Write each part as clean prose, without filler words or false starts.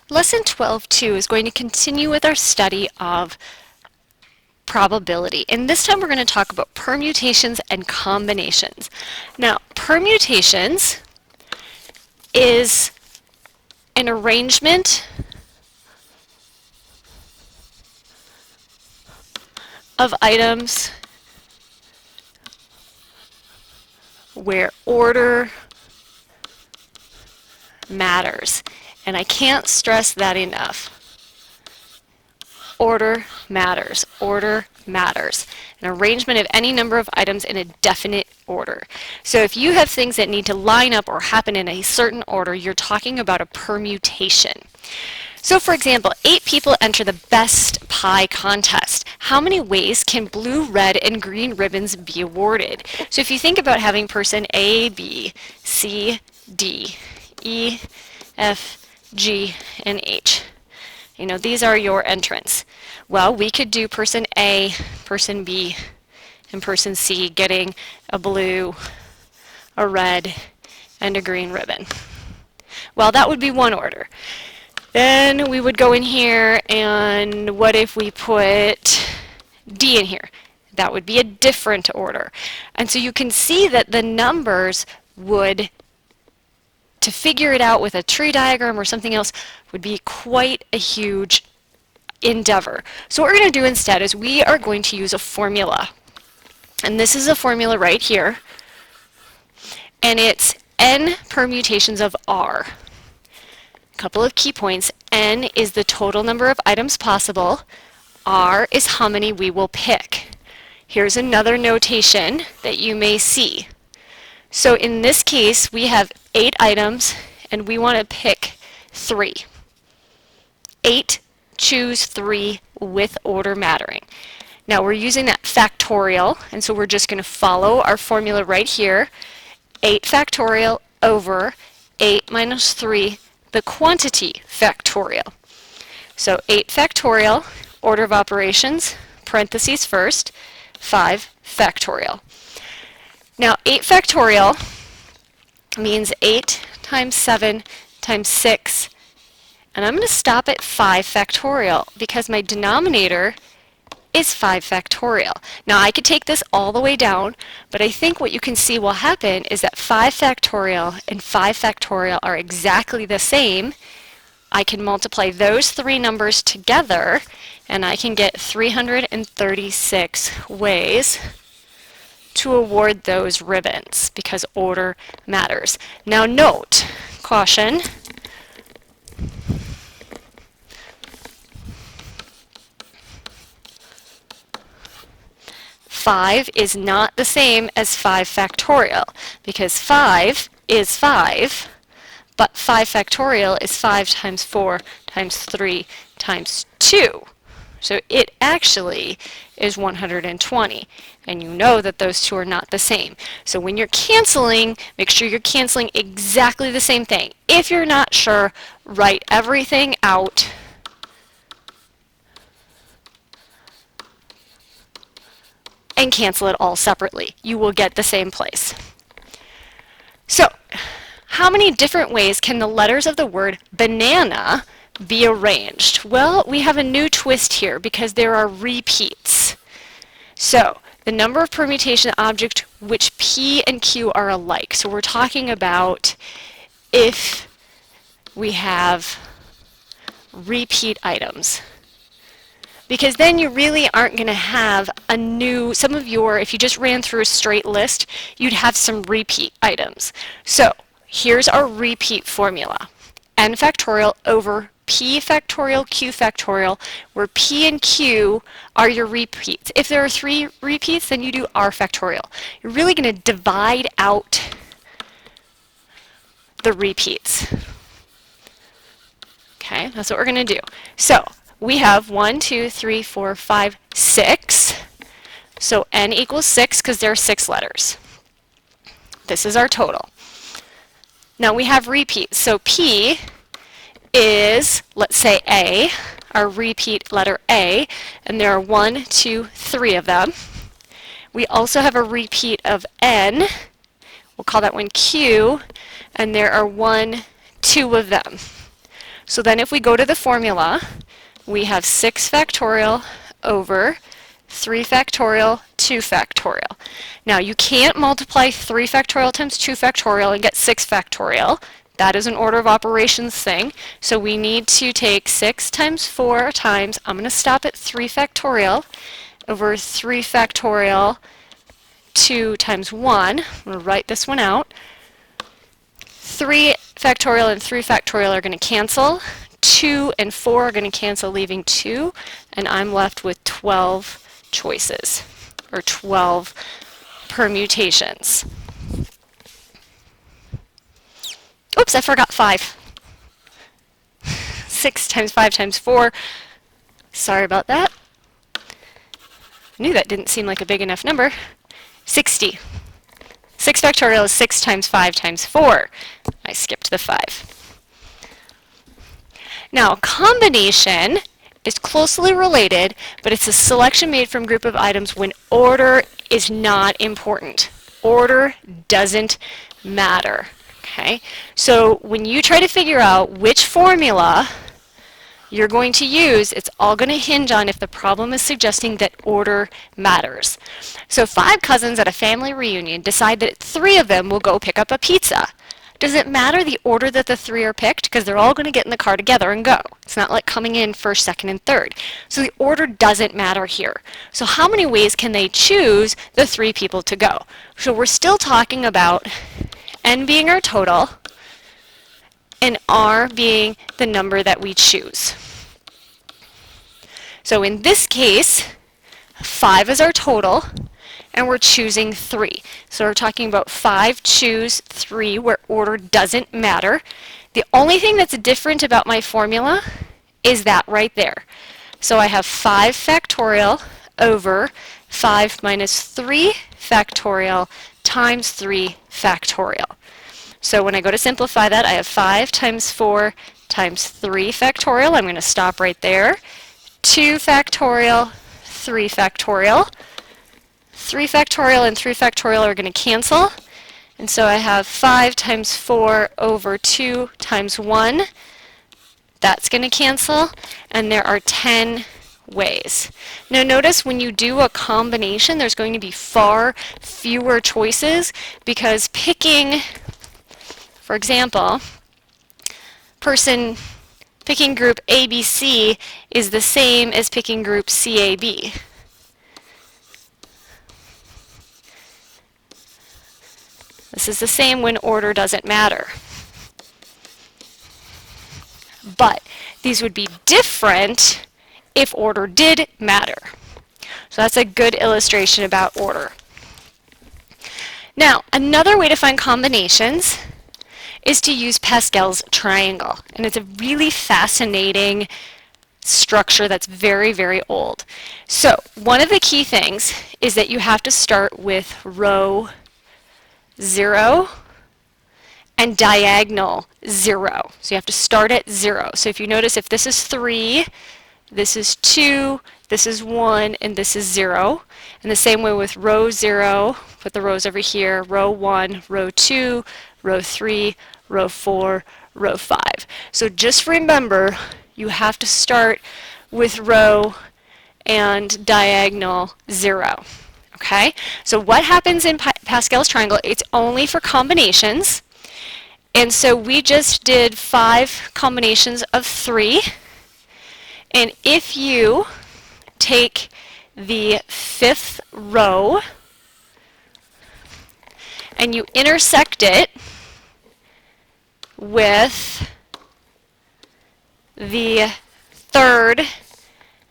Lesson 12.2 is going to continue with our study of probability. And this time we're going to talk about permutations and combinations. Now, permutations is an arrangement of items where order matters. And I can't stress that enough. Order matters. Order matters. An arrangement of any number of items in a definite order. So if you have things that need to line up or happen in a certain order, you're talking about a permutation. So for example, 8 people enter the best pie contest. How many ways can blue, red, and green ribbons be awarded? So if you think about having person A, B, C, D, E, F, G, and H. You know, these are your entrants. Well, we could do person A, person B, and person C getting a blue, a red, and a green ribbon. Well, that would be one order. Then we would go in here, and what if we put D in here? That would be a different order. And so you can see that the numbers would, to figure it out with a tree diagram or something else, would be quite a huge endeavor. So what we're going to do instead is we are going to use a formula. And this is a formula right here. And it's n permutations of R. A couple of key points. N is the total number of items possible. R is how many we will pick. Here's another notation that you may see. So in this case, we have 8 items, and we want to pick 3. 8, choose 3 with order mattering. Now we're using that factorial, and so we're just going to follow our formula right here. 8 factorial over 8 minus 3, the quantity factorial. So 8 factorial, order of operations, parentheses first, 5 factorial. Now 8 factorial means 8 times 7 times 6, and I'm going to stop at 5 factorial because my denominator is 5 factorial. Now I could take this all the way down, but I think what you can see will happen is that 5 factorial and 5 factorial are exactly the same. I can multiply those 3 numbers together, and I can get 336 ways to award those ribbons because order matters. Now note, caution, five is not the same as 5 factorial because 5 is 5, but 5 factorial is 5 times 4 times 3 times 2. So it actually is 120. And you know that those two are not the same. So when you're canceling, make sure you're canceling exactly the same thing. If you're not sure, write everything out and cancel it all separately. You will get the same place. So, how many different ways can the letters of the word banana be arranged? Well, we have a new twist here because there are repeats. So, the number of permutation objects which P and Q are alike. So we're talking about if we have repeat items. Because then you really aren't going to have a new, some of your, if you just ran through a straight list, you'd have some repeat items. So here's our repeat formula. N factorial over P factorial, Q factorial, where P and Q are your repeats. If there are 3 repeats, then you do R factorial. You're really going to divide out the repeats. Okay, that's what we're going to do. So we have 1, 2, 3, 4, 5, 6. So N equals 6 because there are 6 letters. This is our total. Now we have repeats. So P is, let's say A, our repeat letter A, and there are 1, 2, 3 of them. We also have a repeat of N, we'll call that one Q, and there are 1, 2 of them. So then if we go to the formula, we have 6 factorial over 3 factorial, 2 factorial. Now you can't multiply 3 factorial times 2 factorial and get 6 factorial. That is an order of operations thing. So we need to take 6 times 4 times, I'm going to stop at 3 factorial over 3 factorial, 2 times 1. I'm going to write this one out. 3 factorial and 3 factorial are going to cancel. 2 and 4 are going to cancel, leaving 2, and I'm left with 12 choices, or 12 permutations. Oops, I forgot 5. 6 times 5 times 4. Sorry about that. I knew that didn't seem like a big enough number. 60. 6 factorial is 6 times 5 times 4. I skipped the 5. Now, a combination is closely related, but it's a selection made from a group of items when order is not important. Order doesn't matter. Okay? So when you try to figure out which formula you're going to use, it's all going to hinge on if the problem is suggesting that order matters. So 5 cousins at a family reunion decide that 3 of them will go pick up a pizza. Does it matter the order that the 3 are picked? Because they're all going to get in the car together and go. It's not like coming in first, second, and third. So the order doesn't matter here. So how many ways can they choose the 3 people to go? So we're still talking about n being our total and r being the number that we choose. So in this case, 5 is our total, and we're choosing 3. So we're talking about 5 choose 3, where order doesn't matter. The only thing that's different about my formula is that right there. So I have 5 factorial over 5 minus 3 factorial times 3 factorial. So when I go to simplify that, I have 5 times 4 times 3 factorial. I'm going to stop right there. 2 factorial, 3 factorial. 3 factorial and 3 factorial are going to cancel. And so I have 5 times 4 over 2 times 1. That's going to cancel. And there are 10 ways. Now notice when you do a combination, there's going to be far fewer choices because picking, for example, picking group ABC is the same as picking group CAB. This is the same when order doesn't matter. But these would be different if order did matter. So that's a good illustration about order. Now, another way to find combinations is to use Pascal's triangle. And it's a really fascinating structure that's very, very old. So one of the key things is that you have to start with row 0 and diagonal 0. So you have to start at 0. So if you notice, if this is 3, this is 2, this is 1, and this is 0. And the same way with row 0, put the rows over here, row 1, row 2, row 3, row 4, row 5. So just remember, you have to start with row and diagonal 0. Okay? So what happens in Pascal's triangle? It's only for combinations. And so we just did 5 combinations of 3. And if you take the 5th row and you intersect it with the 3rd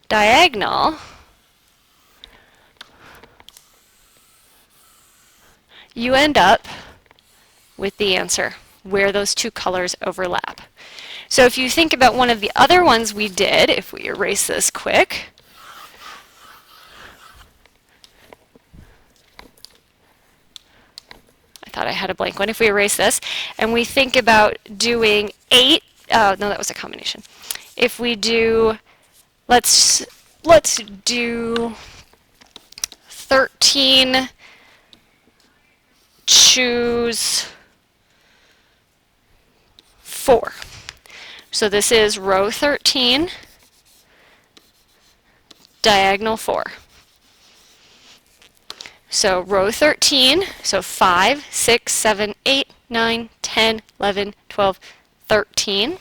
diagonal, you end up with the answer, where those 2 colors overlap. So if you think about one of the other ones we did, if we erase this quick, I thought I had a blank one. If we erase this, and we think about doing 8, no, that was a combination. If we do, let's do 13, choose 4. So this is row 13, diagonal 4. So row 13, so 5, 6, 7, 8, 9, 10, 11, 12, 13.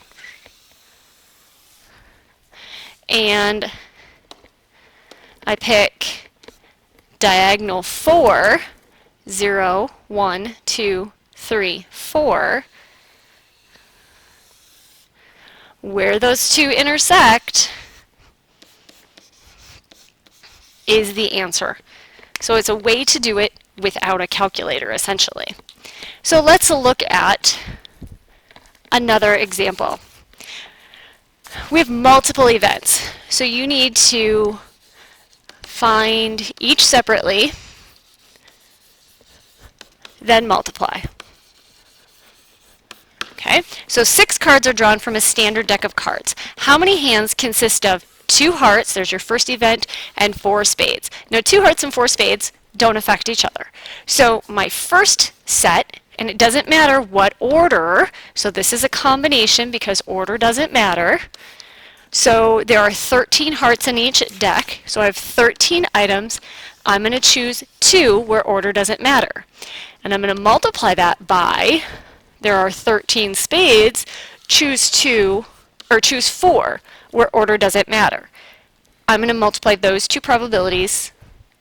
And I pick diagonal 4, 0, 1, 2, 3, 4. Where those two intersect is the answer. So it's a way to do it without a calculator, essentially. So let's look at another example. We have multiple events, so you need to find each separately, then multiply. Okay, so 6 cards are drawn from a standard deck of cards. How many hands consist of 2 hearts, there's your first event, and 4 spades? Now 2 hearts and 4 spades don't affect each other. So my first set, and it doesn't matter what order, so this is a combination because order doesn't matter. So there are 13 hearts in each deck, so I have 13 items. I'm going to choose 2 where order doesn't matter. And I'm going to multiply that by, there are 13 spades, choose 2, or choose 4 where order doesn't matter. I'm going to multiply those two probabilities,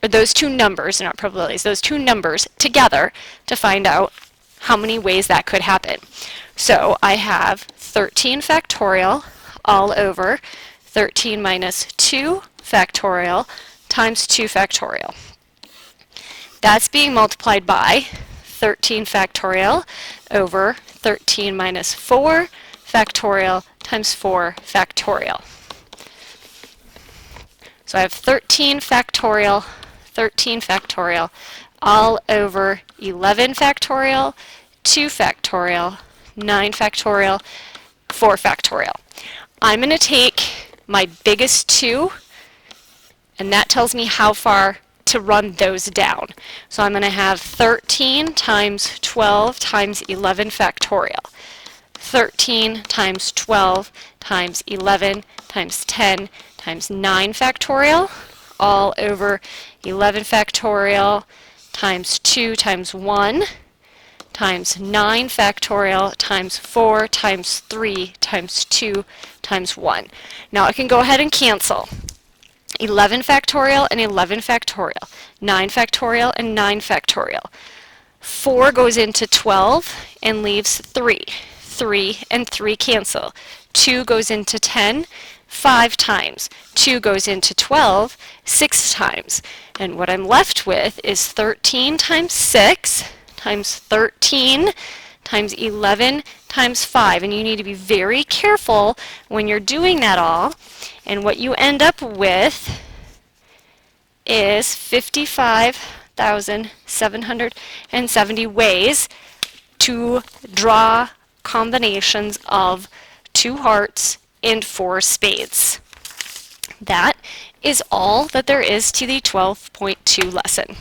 or those two numbers, not probabilities, those two numbers together to find out how many ways that could happen. So I have 13 factorial all over 13 minus 2 factorial times 2 factorial. That's being multiplied by 13 factorial over 13 minus 4 factorial times 4 factorial. So I have 13 factorial all over 11 factorial, 2 factorial, 9 factorial, 4 factorial. I'm going to take my biggest 2, and that tells me how far to run those down. So I'm going to have 13 times 12 times 11 factorial. 13 times 12 times 11 times 10 times 9 factorial, all over 11 factorial times 2 times 1 times 9 factorial times 4 times 3 times 2 times 1. Now I can go ahead and cancel 11 factorial and 11 factorial, 9 factorial and 9 factorial. 4 goes into 12 and leaves 3. 3 and 3 cancel. 2 goes into 10 5 times. 2 goes into 12 6 times. And what I'm left with is 13 times 6 times 13 times 11 times 5. And you need to be very careful when you're doing that all. And what you end up with is 55,770 ways to draw combinations of 2 hearts and 4 spades. That is all that there is to the 12.2 lesson.